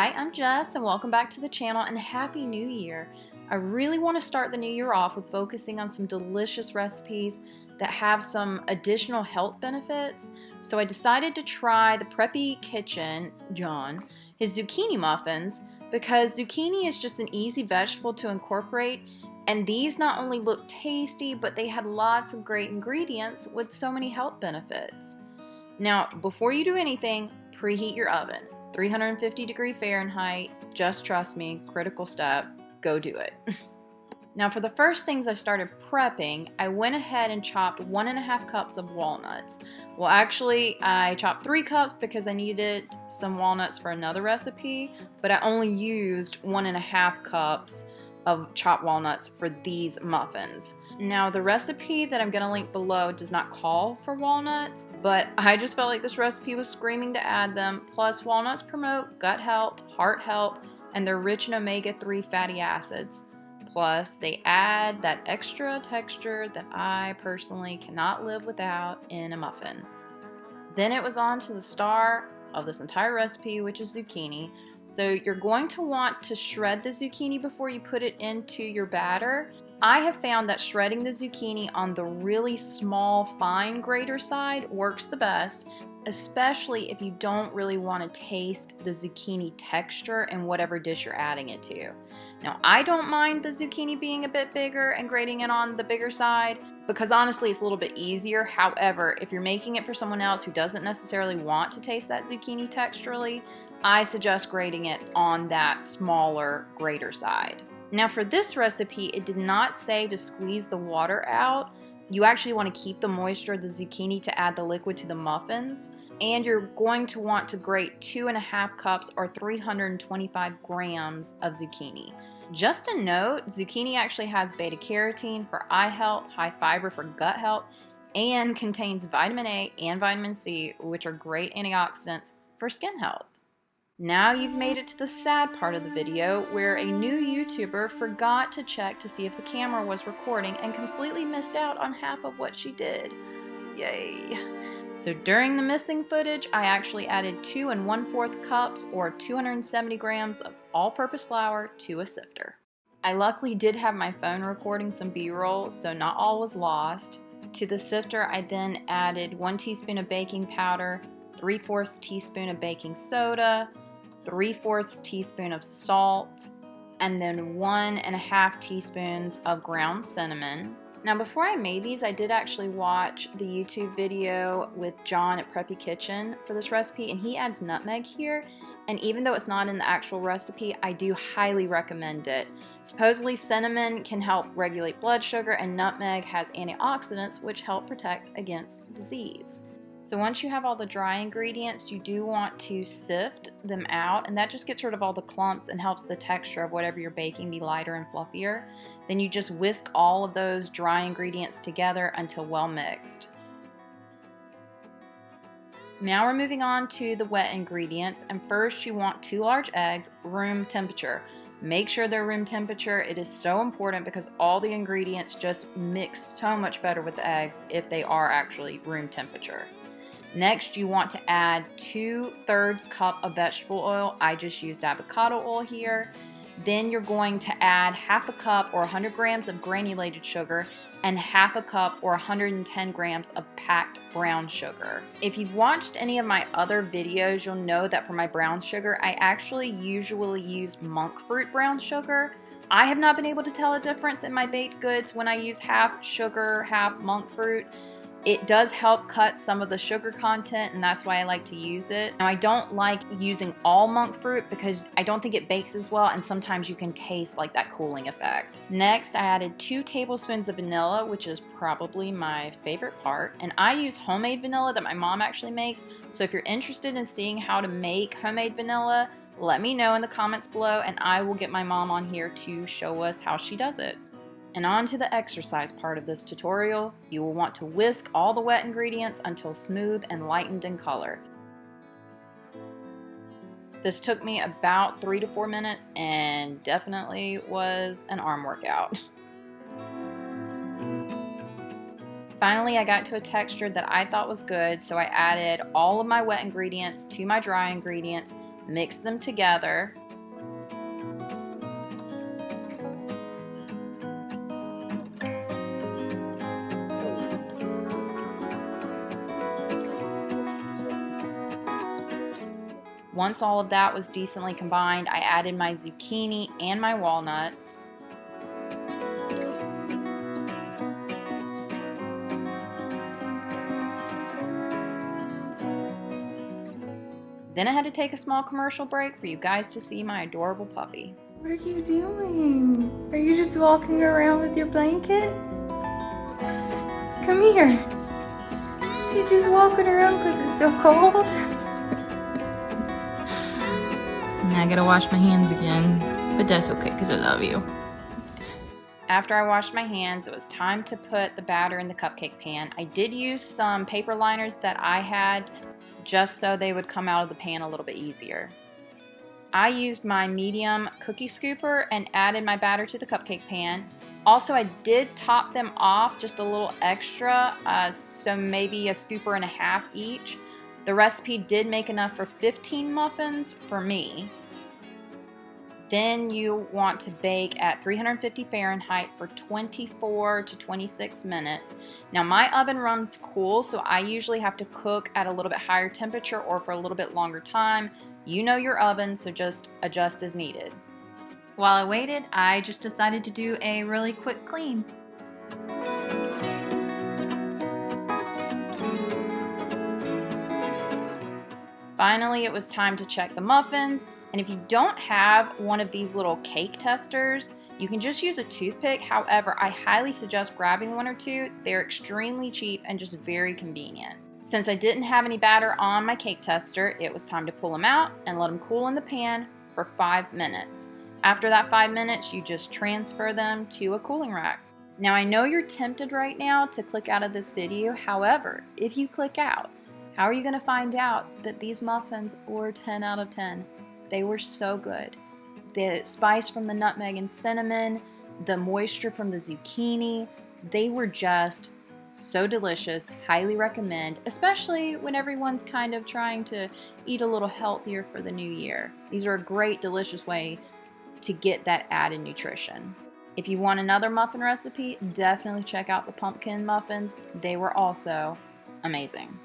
Hi, I'm Jess and welcome back to the channel and Happy New Year. I really want to start the new year off with focusing on some delicious recipes that have some additional health benefits. So I decided to try the Preppy Kitchen, his Zucchini Muffins, because zucchini is just an easy vegetable to incorporate, and these not only look tasty, but they had lots of great ingredients with so many health benefits. Now, before you do anything, preheat your oven. 350°F, just trust me, critical step, go do it. Now for the first things I started prepping, I went ahead and chopped 1.5 cups of walnuts. Well, actually, I chopped 3 cups because I needed some walnuts for another recipe, but I only used 1.5 cups of chopped walnuts for these muffins. Now the recipe that I'm gonna link below does not call for walnuts, but I just felt like this recipe was screaming to add them. Plus, walnuts promote gut health, heart health, and they're rich in omega-3 fatty acids. Plus, they add that extra texture that I personally cannot live without in a muffin. Then it was on to the star of this entire recipe, which is zucchini. So you're going to want to shred the zucchini before you put it into your batter. I have found that shredding the zucchini on the really small, fine grater side works the best, especially if you don't really want to taste the zucchini texture in whatever dish you're adding it to. Now, I don't mind the zucchini being a bit bigger and grating it on the bigger side because honestly it's a little bit easier. However, if you're making it for someone else who doesn't necessarily want to taste that zucchini texturally, I suggest grating it on that smaller grater side. Now for this recipe, it did not say to squeeze the water out. You actually want to keep the moisture of the zucchini to add the liquid to the muffins. And you're going to want to grate 2.5 cups or 325 grams of zucchini. Just a note, zucchini actually has beta carotene for eye health, high fiber for gut health, and contains vitamin A and vitamin C, which are great antioxidants for skin health. Now you've made it to the sad part of the video where a new YouTuber forgot to check to see if the camera was recording and completely missed out on half of what she did. Yay. So during the missing footage, I actually added 2 1/4 cups or 270 grams of all-purpose flour to a sifter. I luckily did have my phone recording some B-roll, so not all was lost. To the sifter, I then added 1 teaspoon of baking powder, 3/4 teaspoon of baking soda, 3/4 teaspoon of salt, and then 1.5 teaspoons of ground cinnamon. Now before I made these, I did actually watch the YouTube video with John at Preppy Kitchen for this recipe, and he adds nutmeg here, and even though it's not in the actual recipe, I do highly recommend it. Supposedly cinnamon can help regulate blood sugar, and nutmeg has antioxidants which help protect against disease. So once you have all the dry ingredients, you do want to sift them out, and that just gets rid of all the clumps and helps the texture of whatever you're baking be lighter and fluffier. Then you just whisk all of those dry ingredients together until well mixed. Now we're moving on to the wet ingredients, and first you want 2 large eggs, room temperature. Make sure they're room temperature. It is so important because all the ingredients just mix so much better with the eggs if they are actually room temperature. Next, you want to add 2/3 cup of vegetable oil. I just used avocado oil here. Then you're going to add 1/2 cup or 100 grams of granulated sugar and 1/2 cup or 110 grams of packed brown sugar. If you've watched any of my other videos, you'll know that for my brown sugar, I actually usually use monk fruit brown sugar. I have not been able to tell a difference in my baked goods when I use half sugar, half monk fruit. It does help cut some of the sugar content, and that's why I like to use it. Now, I don't like using all monk fruit because I don't think it bakes as well, and sometimes you can taste like that cooling effect. Next, I added 2 tablespoons of vanilla, which is probably my favorite part, and I use homemade vanilla that my mom actually makes. So if you're interested in seeing how to make homemade vanilla, let me know in the comments below, and I will get my mom on here to show us how she does it. And on to the exercise part of this tutorial. You will want to whisk all the wet ingredients until smooth and lightened in color. This took me about 3 to 4 minutes and definitely was an arm workout. Finally, I got to a texture that I thought was good, so I added all of my wet ingredients to my dry ingredients, mix them together. Once all of that was decently combined, I added my zucchini and my walnuts. Then I had to take a small commercial break for you guys to see my adorable puppy. What are you doing? Are you just walking around with your blanket? Come here. Is he just walking around because it's so cold? Now I gotta wash my hands again, but that's okay because I love you. After I washed my hands, it was time to put the batter in the cupcake pan. I did use some paper liners that I had just so they would come out of the pan a little bit easier. I used my medium cookie scooper and added my batter to the cupcake pan. Also, I did top them off just a little extra, so maybe a scooper and a half each. The recipe did make enough for 15 muffins for me. Then you want to bake at 350 Fahrenheit for 24 to 26 minutes. Now my oven runs cool, so I usually have to cook at a little bit higher temperature or for a little bit longer time. You know your oven, so just adjust as needed. While I waited, I just decided to do a really quick clean. Finally, it was time to check the muffins, and if you don't have one of these little cake testers, you can just use a toothpick. However, I highly suggest grabbing one or two. They're extremely cheap and just very convenient. Since I didn't have any batter on my cake tester, it was time to pull them out and let them cool in the pan for 5 minutes. After that 5 minutes, you just transfer them to a cooling rack. Now I know you're tempted right now to click out of this video. However, if you click out, how are you going to find out that these muffins were 10 out of 10? They were so good. The spice from the nutmeg and cinnamon, the moisture from the zucchini, they were just so delicious. Highly recommend, especially when everyone's kind of trying to eat a little healthier for the new year. These are a great, delicious way to get that added nutrition. If you want another muffin recipe, definitely check out the pumpkin muffins. They were also amazing.